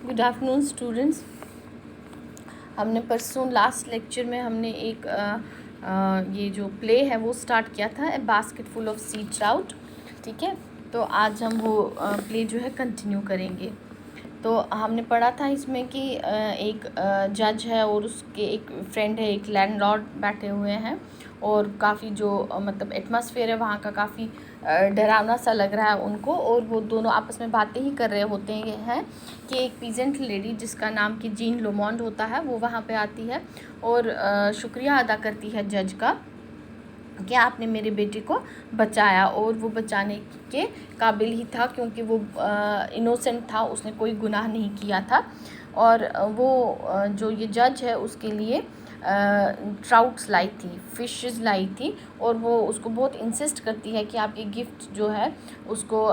Good afternoon students. हमने परसों last lecture में हमने एक ये जो प्ले है वो स्टार्ट किया था, a basket full of sea trout. ठीक है, तो आज हम वो प्ले जो है कंटिन्यू करेंगे। तो हमने पढ़ा था इसमें कि एक जज है और उसके एक फ्रेंड है, एक लैंडलॉर्ड बैठे हुए हैं और काफ़ी जो मतलब एटमॉस्फेयर है वहाँ का काफ़ी डरावना सा लग रहा है उनको, और वो दोनों आपस में बातें ही कर रहे होते हैं कि एक पीजेंट लेडी जिसका नाम कि जीन लोमॉन्ड होता है वो वहाँ पे आती है और शुक्रिया अदा करती है जज का कि आपने मेरे बेटे को बचाया, और वो बचाने के काबिल ही था क्योंकि वो इनोसेंट था, उसने कोई गुनाह नहीं किया था। और वो जो ये जज है उसके लिए ट्राउट्स लाई थी, फिशेस लाई थी, और वो उसको बहुत इंसिस्ट करती है कि आप ये गिफ्ट जो है उसको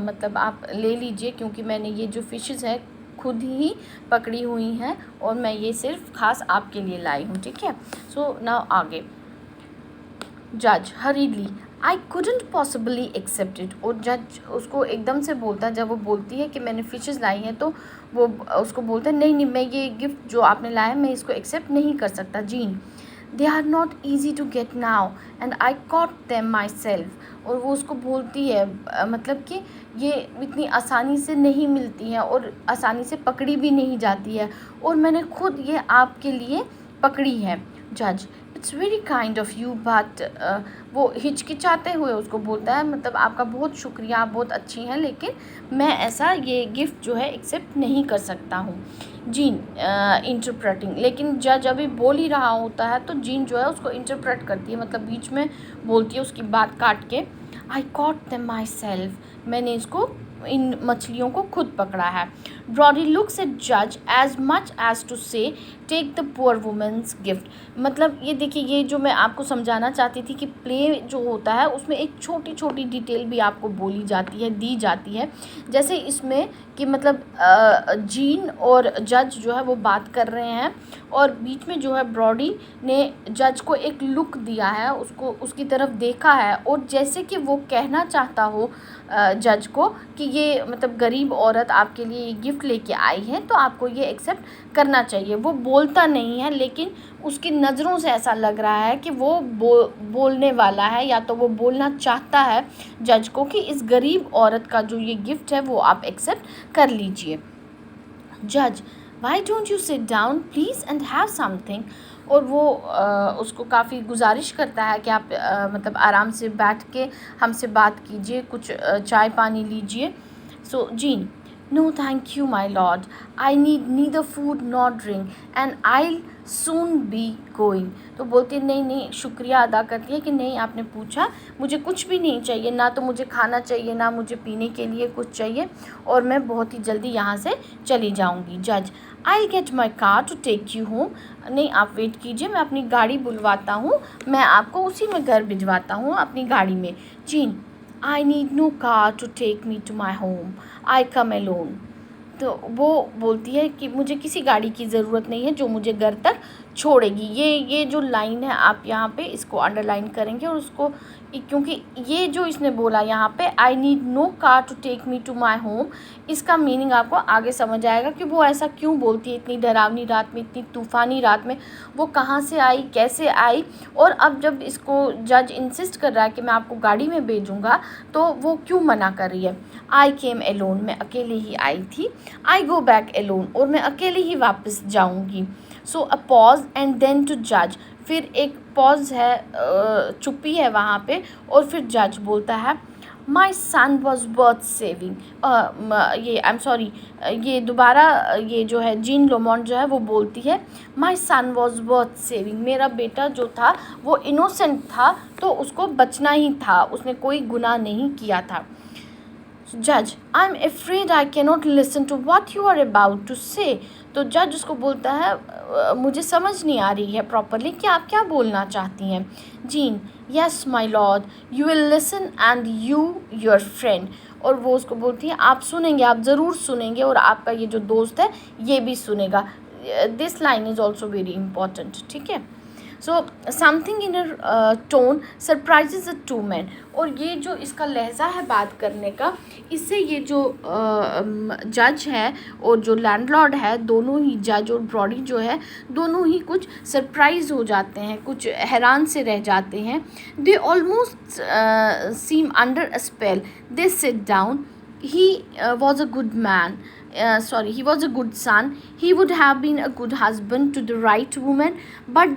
मतलब आप ले लीजिए क्योंकि मैंने ये जो फिशेस है खुद ही पकड़ी हुई हैं और मैं ये सिर्फ खास आपके लिए लाई हूँ। ठीक है, सो नाउ आगे। जज हरीडली, आई couldn't possibly accept it। और जज उसको एकदम से बोलता है, जब वो बोलती है कि मैंने फिशेस लाई हैं तो वो उसको बोलता है नहीं मैं ये गिफ्ट जो आपने लाया मैं इसको एक्सेप्ट नहीं कर सकता। Jean, they are not easy to get now and I caught them myself. और वो उसको बोलती है मतलब कि ये इतनी आसानी से नहीं मिलती हैं और आसानी से पकड़ी भी नहीं जाती है, और मैंने खुद ये आपके लिए पकड़ी है। जज, it's very kind of you, but वो हिचकिचाते हुए उसको बोलता है मतलब आपका बहुत शुक्रिया, आप बहुत अच्छी हैं, लेकिन मैं ऐसा ये गिफ्ट जो है एक्सेप्ट नहीं कर सकता हूँ। जीन इंटरप्रेटिंग, लेकिन जज अभी बोल ही रहा होता है तो जीन जो है उसको इंटरप्रेट करती है, मतलब बीच में बोलती है उसकी बात काट के। I caught them myself, मैंने इसको इन मछलियों को खुद पकड़ा है। ब्रॉडी लुक्स एट जज as much as to say take the poor woman's gift. मतलब ये देखिए, ये जो मैं आपको समझाना चाहती थी कि प्ले जो होता है उसमें एक छोटी छोटी डिटेल भी आपको बोली जाती है, दी जाती है। जैसे इसमें कि मतलब जीन और जज जो है वो बात कर रहे हैं और बीच में जो है ब्रॉडी ने जज को एक लुक दिया है, उसको उसकी तरफ देखा है और जैसे कि वो कहना चाहता हो जज को कि ये मतलब गरीब औरत आपके लिए ये गिफ्ट लेके आई है तो आपको ये एक्सेप्ट करना चाहिए। वो बोलता नहीं है लेकिन उसकी नज़रों से ऐसा लग रहा है कि वो बोलने वाला है, या तो वो बोलना चाहता है जज को कि इस गरीब औरत का जो ये गिफ्ट है वो आप एक्सेप्ट कर लीजिए। जज, why don't you sit down please and have something. और वो उसको काफ़ी गुजारिश करता है कि आप मतलब आराम से बैठ के हमसे बात कीजिए, कुछ चाय पानी लीजिए। So Jean, no thank you my lord, I need neither food not drink and I soon be going. तो बोलती है नहीं नहीं, शुक्रिया अदा करती है कि नहीं आपने पूछा, मुझे कुछ भी नहीं चाहिए, ना तो मुझे खाना चाहिए ना मुझे पीने के लिए कुछ चाहिए, और मैं बहुत ही जल्दी यहाँ से चली जाऊँगी। जज, I get my car to take you home. नहीं आप वेट कीजिए, मैं अपनी गाड़ी बुलवाता हूँ, मैं आपको उसी में घर भिजवाता हूँ अपनी गाड़ी में। Jean, I need no car to take me to my home, I come alone. तो वो बोलती है कि मुझे किसी गाड़ी की ज़रूरत नहीं है जो मुझे घर तक छोड़ेगी। ये जो लाइन है आप यहाँ पे इसको अंडरलाइन करेंगे और उसको, क्योंकि ये जो इसने बोला यहाँ पे I need no car to take me to my home, इसका मीनिंग आपको आगे समझ आएगा कि वो ऐसा क्यों बोलती है इतनी डरावनी रात में, इतनी तूफ़ानी रात में, वो कहाँ से आई, कैसे आई। और अब जब इसको जज इंसिस्ट कर रहा है कि मैं आपको गाड़ी में भेजूँगा तो वो क्यों मना कर रही है। आई केम एलोन, मैं अकेले ही आई थी। आई गो बैक एलोन, और मैं अकेले ही वापस जाऊँगी। So a pause and then to जज, फिर एक पॉज है, चुप्पी है वहाँ पे, और फिर जज बोलता है माई सन वॉज वर्थ सेविंग। ये आई एम सॉरी, ये दोबारा ये जो है जीन लोमॉन्ड जो है वो बोलती है माई सन वॉज वर्थ सेविंग, मेरा बेटा जो था वो इनोसेंट था तो उसको बचना ही था, उसने कोई गुनाह नहीं किया था। जज, I am afraid I cannot listen to what you are about to say. तो जज उसको बोलता है मुझे समझ नहीं आ रही है प्रॉपरली कि आप क्या बोलना चाहती हैं। Gene, yes my lord, you will listen and you your friend. और वो उसको बोलती है आप सुनेंगे, आप ज़रूर सुनेंगे, और आपका ये जो दोस्त है ये भी सुनेगा। This line is also very important. ठीक है, so something in tone surprises the two man. और ये जो इसका लहजा है बात करने का, इससे ये जो जज है और जो लैंडलॉर्ड है, दोनों ही जज और ब्रॉडी जो है, दोनों ही कुछ सरप्राइज हो जाते हैं, कुछ हैरान से रह जाते हैं। They almost seem under a spell. They sit down. He was a good man. He was a good son. He would have been a good husband to the right woman, but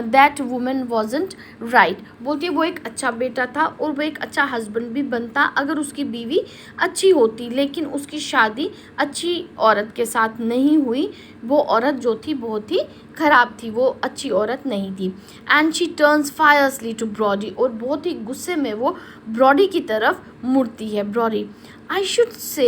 that woman wasn't right. बोलती है वो एक अच्छा बेटा था और वो एक अच्छा हस्बैंड भी बनता अगर उसकी बीवी अच्छी होती, लेकिन उसकी शादी अच्छी औरत के साथ नहीं हुई। वो औरत जो थी बहुत ही ख़राब थी, वो अच्छी औरत नहीं थी। And she turns fiercely to Brodie. और बहुत ही गुस्से में वो ब्रॉडी की तरफ मुड़ती है। Brodie, I should say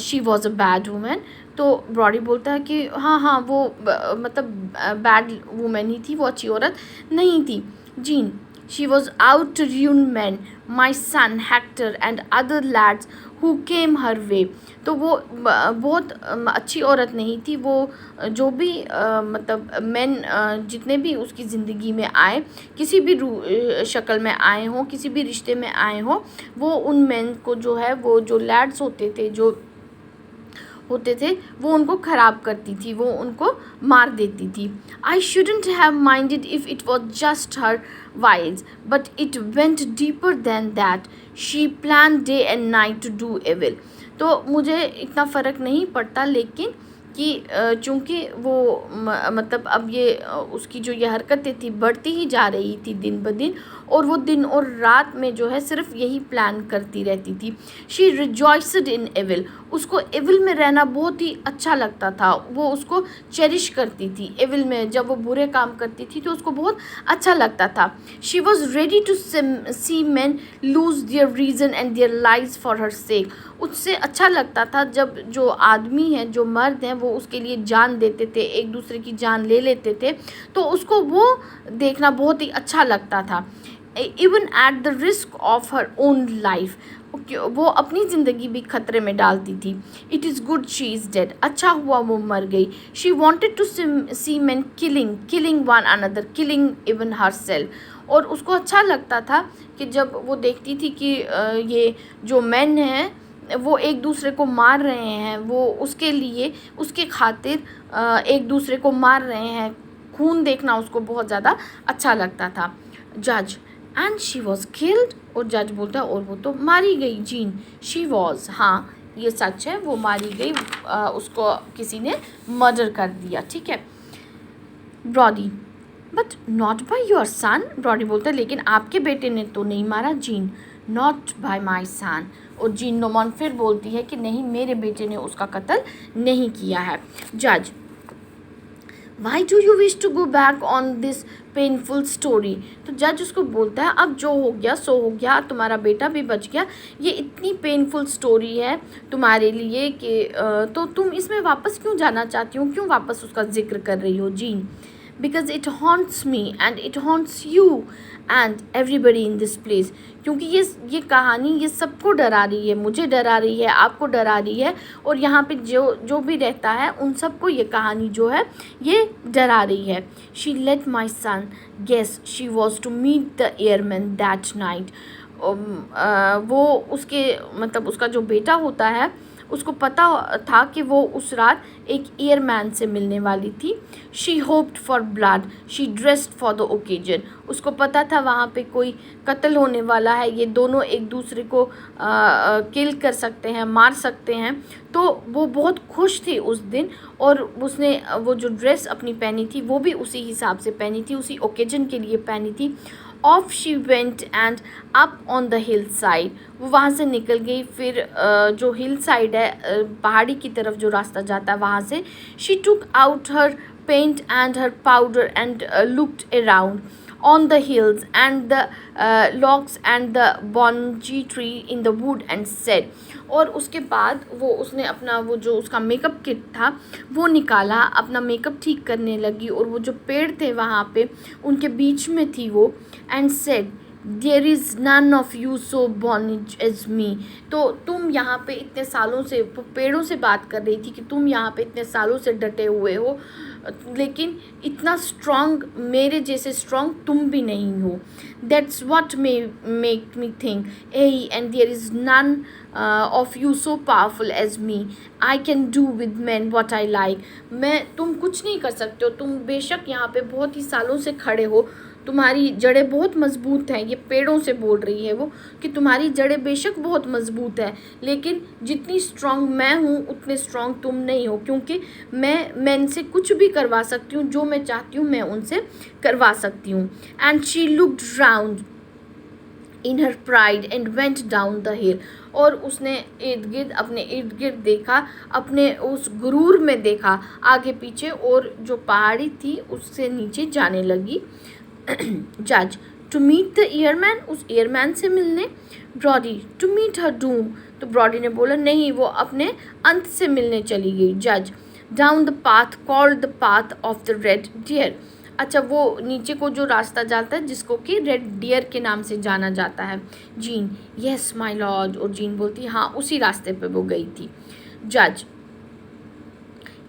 she was a bad woman. तो ब्रॉडी बोलता है कि हाँ वो मतलब बैड वूमेन ही थी, वो अच्छी औरत नहीं थी। Jean, she was out to ruin men, my son Hector and other lads who came her way। तो वो बहुत अच्छी औरत नहीं थी। वो जो भी मतलब मैन जितने भी उसकी ज़िंदगी में आए, किसी भी शक्ल में आए हों, किसी भी रिश्ते में आए हों, वो उन मैन को जो है, वो जो लैड्स होते थे, जो होते थे, वो उनको ख़राब करती थी, वो उनको मार देती थी। I shouldn't have minded if it was just her wise, but it went deeper than that. She plan day and night to do evil. तो मुझे इतना फ़र्क नहीं पड़ता, लेकिन कि चूँकि वो मतलब अब ये उसकी जो ये हरकतें थी बढ़ती ही जा रही थी दिन ब दिन, और वो दिन और रात में जो है सिर्फ यही प्लान करती रहती थी। She rejoiced in evil. उसको एविल में रहना बहुत ही अच्छा लगता था, वो उसको चेरिश करती थी। एविल में जब वो बुरे काम करती थी तो उसको बहुत अच्छा लगता था। She was ready to see man lose their reason and their lives for her sake. उससे अच्छा लगता था जब जो आदमी हैं, जो मर्द हैं, वो उसके लिए जान देते थे, एक दूसरे की जान ले लेते थे, तो उसको वो देखना बहुत ही अच्छा लगता था। Even at the risk of her own life, वो अपनी ज़िंदगी भी खतरे में डालती थी। It is good she is dead. अच्छा हुआ वो मर गई। She wanted to see man killing one another, killing even herself. और उसको अच्छा लगता था कि जब वो देखती थी कि ये जो मैन हैं वो एक दूसरे को मार रहे हैं, वो उसके लिए, उसके खातिर एक दूसरे को मार रहे हैं, खून देखना उसको बहुत ज़्यादा अच्छा लगता था। जज, एंड शी वॉज किल्ड। और जज बोलता है और वो तो मारी गई। जीन, शी वॉज, हाँ ये सच है, वो मारी गई, उसको किसी ने मर्डर कर दिया, ठीक है। Brodie, but not by your son. Brodie बोलता है लेकिन आपके बेटे ने तो नहीं मारा। Jean, not by my son. और जीन नोमान फिर बोलती है कि नहीं, मेरे बेटे ने उसका कत्ल नहीं किया है। जज, why do you wish to go back on this painful story. तो जज उसको बोलता है अब जो हो गया सो हो गया, तुम्हारा बेटा भी बच गया, ये इतनी पेनफुल स्टोरी है तुम्हारे लिए कि तो तुम इसमें वापस क्यों जाना चाहती हो, क्यों वापस उसका जिक्र कर रही हो। Gene, because it haunts me and it haunts you and everybody in this place. क्योंकि ये कहानी ये सबको डरा रही है, मुझे डरा रही है, आपको डरा रही है, और यहाँ पे जो भी रहता है उन सबको ये कहानी जो है ये डरा रही है। She let my son guess she was to meet the airman that night. वो उसके मतलब उसका जो बेटा होता है उसको पता था कि वो उस रात एक एयरमैन से मिलने वाली थी। She hoped for blood, she dressed for the occasion. उसको पता था वहाँ पे कोई कत्ल होने वाला है, ये दोनों एक दूसरे को किल कर सकते हैं, मार सकते हैं। तो वो बहुत खुश थी उस दिन, और उसने वो जो ड्रेस अपनी पहनी थी वो भी उसी हिसाब से पहनी थी, उसी ओकेजन के लिए पहनी थी। Of she went and up on the hill side. वो वहाँ से निकल गई, फिर जो हिल साइड है, पहाड़ी की तरफ जो रास्ता जाता है वहाँ से। She took out her paint and her powder and looked around on the hills and the logs and the bongee tree in the wood and said। और उसके बाद उसने अपना वो जो उसका मेकअप किट था वो निकाला, अपना मेकअप ठीक करने लगी, और वो जो पेड़ थे वहाँ पे उनके बीच में थी वो, and said there is none of you so born as me. तो तुम यहाँ पे इतने सालों से, पेड़ों से बात कर रही थी कि तुम यहाँ पे इतने सालों से डटे हुए हो, लेकिन इतना स्ट्रांग, मेरे जैसे स्ट्रांग तुम भी नहीं हो। That's what may make me think a and there is none of you so powerful as me. I can do with man what I like. तुम कुछ नहीं कर सकते हो, तुम बेशक यहाँ पे बहुत ही सालों से खड़े हो, तुम्हारी जड़ें बहुत मजबूत हैं, ये पेड़ों से बोल रही है वो कि तुम्हारी जड़ें बेशक बहुत मजबूत हैं, लेकिन जितनी स्ट्रांग मैं हूँ उतने स्ट्रांग तुम नहीं हो, क्योंकि मैं इनसे कुछ भी करवा सकती हूँ, जो मैं चाहती हूँ मैं उनसे करवा सकती हूँ। And she looked round in her pride and went down the हिल। और उसने अपने इर्द गिर्द देखा, अपने उस गुरूर में देखा आगे पीछे, और जो पहाड़ी थी उससे नीचे जाने लगी। जज टू मीट द ईयरमैन, उस ईयरमैन से मिलने। Brody to meet her doom, तो ब्रॉडी ने बोला नहीं, वो अपने अंत से मिलने चली गई। जज down the path called the path of the red deer. अच्छा, वो नीचे को जो रास्ता जाता है जिसको कि रेड डियर के नाम से जाना जाता है। जीन यस माय लॉर्ड, और जीन बोलती है हाँ उसी रास्ते पे वो गई थी। जज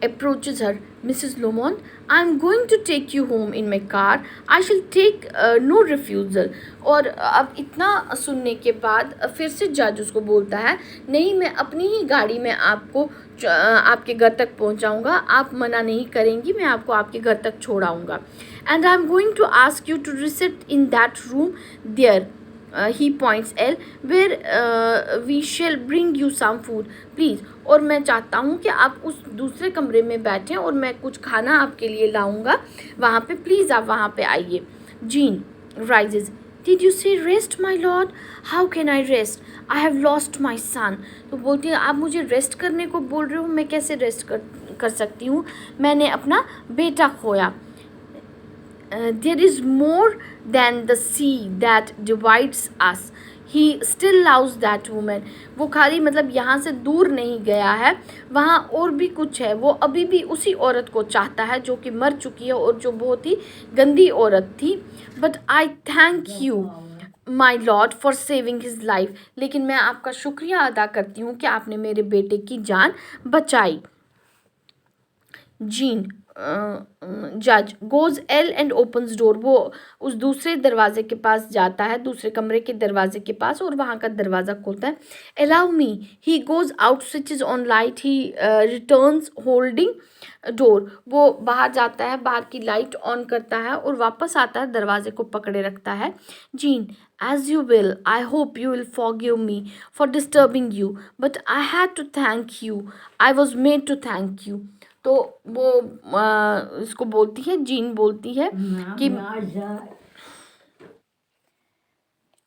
approaches her, Mrs. Lomond, I am going to take you home in my car. I shall take no refusal. और अब इतना सुनने के बाद फिर से जज उसको बोलता है नहीं, मैं अपनी ही गाड़ी में आपको आपके घर तक पहुंचाऊंगा, आप मना नहीं करेंगी, मैं आपको आपके घर तक छोड़ाऊंगा। And I am going to ask you to resit in that room there, he points एल, where we shall bring you some food please. और मैं चाहता हूँ कि आप उस दूसरे कमरे में बैठें और मैं कुछ खाना आपके लिए लाऊंगा वहाँ पे, प्लीज़ आप वहाँ पे आइए। Jean rises, did you say rest my lord, how can I rest, I have lost my son. तो बोलती है आप मुझे रेस्ट करने को बोल रहे हो, मैं कैसे रेस्ट कर सकती हूँ, मैंने अपना बेटा खोया। There is more than the sea that divides us. He still loves that woman. वो खाली मतलब यहाँ से दूर नहीं गया है, वहाँ और भी कुछ है, वो अभी भी उसी औरत को चाहता है जो कि मर चुकी है और जो बहुत ही गंदी औरत थी। But I thank you my lord for saving his life. लेकिन मैं आपका शुक्रिया अदा करती हूँ कि आपने मेरे बेटे की जान बचाई। जीन जज goes L and opens door, वो उस दूसरे दरवाजे के पास जाता है, दूसरे कमरे के दरवाजे के पास, और वहाँ का दरवाज़ा खोलता है। Allow me, he goes out, switches on light, he returns holding door, वो बाहर जाता है, बाहर की लाइट ऑन करता है और वापस आता है, दरवाजे को पकड़े रखता है। Jean as you will, I hope you will forgive me for disturbing you, but I had to thank you, I was made to thank you. तो वो इसको बोलती है, जीन बोलती है कि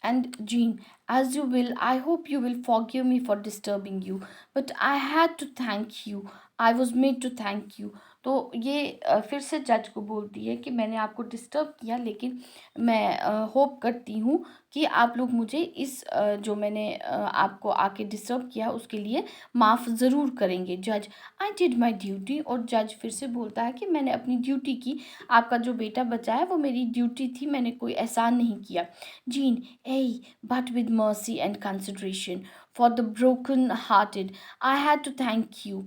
and Jean as you will, I hope you will forgive me for disturbing you, but I had to thank you, I was made to thank you. तो ये फिर से जज को बोलती है कि मैंने आपको डिस्टर्ब किया, लेकिन मैं होप करती हूँ कि आप लोग मुझे इस जो मैंने आपको आके डिस्टर्ब किया उसके लिए माफ़ ज़रूर करेंगे। जज आई डिड माई ड्यूटी, और जज फिर से बोलता है कि मैंने अपनी ड्यूटी की, आपका जो बेटा बचा है वो मेरी ड्यूटी थी, मैंने कोई एहसान नहीं किया। Jean ah but with mercy and consideration for the broken hearted, I had to thank you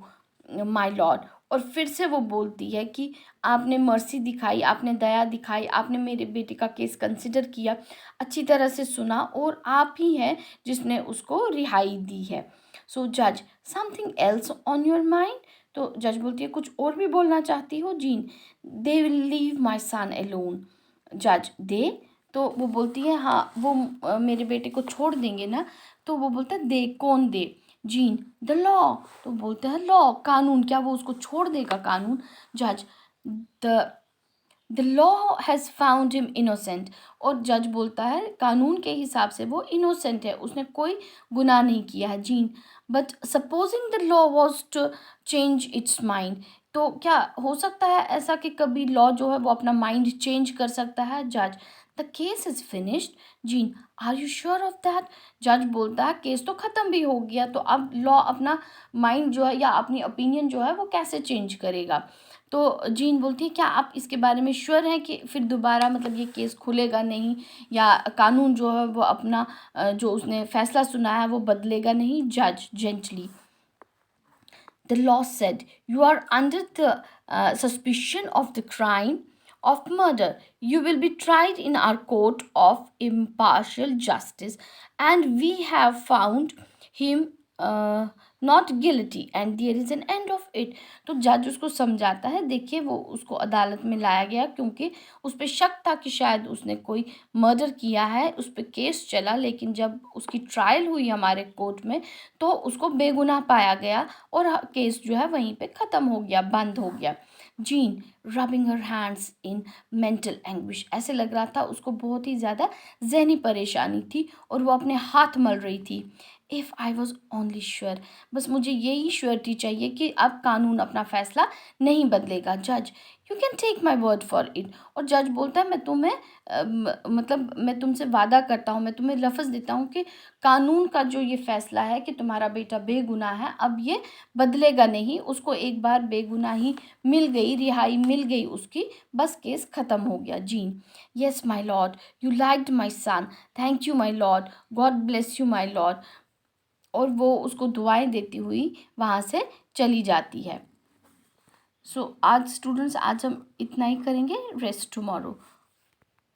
my lord. और फिर से वो बोलती है कि आपने मर्सी दिखाई, आपने दया दिखाई, आपने मेरे बेटे का केस कंसिडर किया, अच्छी तरह से सुना, और आप ही हैं जिसने उसको रिहाई दी है। सो जज something else on your mind, तो जज बोलती है कुछ और भी बोलना चाहती हो। Jean they will leave my son alone. जज दे, तो वो बोलती है हाँ वो मेरे बेटे को छोड़ देंगे ना, तो वो बोलता है दे, कौन दे। जीन द लॉ, तो बोलते हैं लॉ, कानून, क्या वो उसको छोड़ देगा कानून। जज the law has found him innocent, और जज बोलता है कानून के हिसाब से वो इनोसेंट है, उसने कोई गुनाह नहीं किया है। Jean but supposing the law was to change its mind, तो क्या हो सकता है ऐसा कि कभी लॉ जो है वो अपना माइंड चेंज कर सकता है। जज the case is finished. Jean, are you sure of that? जज बोलता है केस तो ख़त्म भी हो गया, तो अब लॉ अपना माइंड जो है या अपनी ओपिनियन जो है वो कैसे चेंज करेगा? तो जीन बोलती है क्या आप इसके बारे में श्योर हैं कि फिर दोबारा मतलब ये केस खुलेगा नहीं, या कानून जो है वो अपना जो उसने फैसला सुनाया है वो बदलेगा नहीं? जज gently, the law said, you are under the suspicion of the crime of murder. You will be tried in our court of impartial justice, and we have found him not guilty and there is an end of it. तो जज उसको समझाता है, देखिए वो उसको अदालत में लाया गया क्योंकि उस पर शक था कि शायद उसने कोई मर्डर किया है, उस पर केस चला, लेकिन जब उसकी ट्रायल हुई हमारे कोर्ट में तो उसको बेगुनाह पाया गया और केस जो है वहीं पे ख़त्म हो गया, बंद हो गया। Gene rubbing her hands in mental anguish, ऐसे लग रहा था उसको बहुत ही ज़्यादा जहनी परेशानी थी और वो अपने हाथ मल रही थी। If I was only sure, बस मुझे यही श्योरिटी चाहिए कि अब कानून अपना फैसला नहीं बदलेगा। जज, you can take my word for it. और जज बोलता है मैं तुम्हें मतलब मैं तुमसे वादा करता हूँ, मैं तुम्हें लफ्ज़ देता हूँ कि कानून का जो ये फैसला है कि तुम्हारा बेटा बेगुनाह है, अब ये बदलेगा नहीं। उसको एक बार बेगुनाही मिल गई, रिहाई मिल गई उसकी, बस केस ख़त्म हो गया। Jean, yes my lord, you liked my son, thank you my lord, God bless you my lord. और वो उसको दुआएं देती हुई वहाँ से चली जाती है। सो आज स्टूडेंट्स, आज हम इतना ही करेंगे, रेस्ट टुमारो।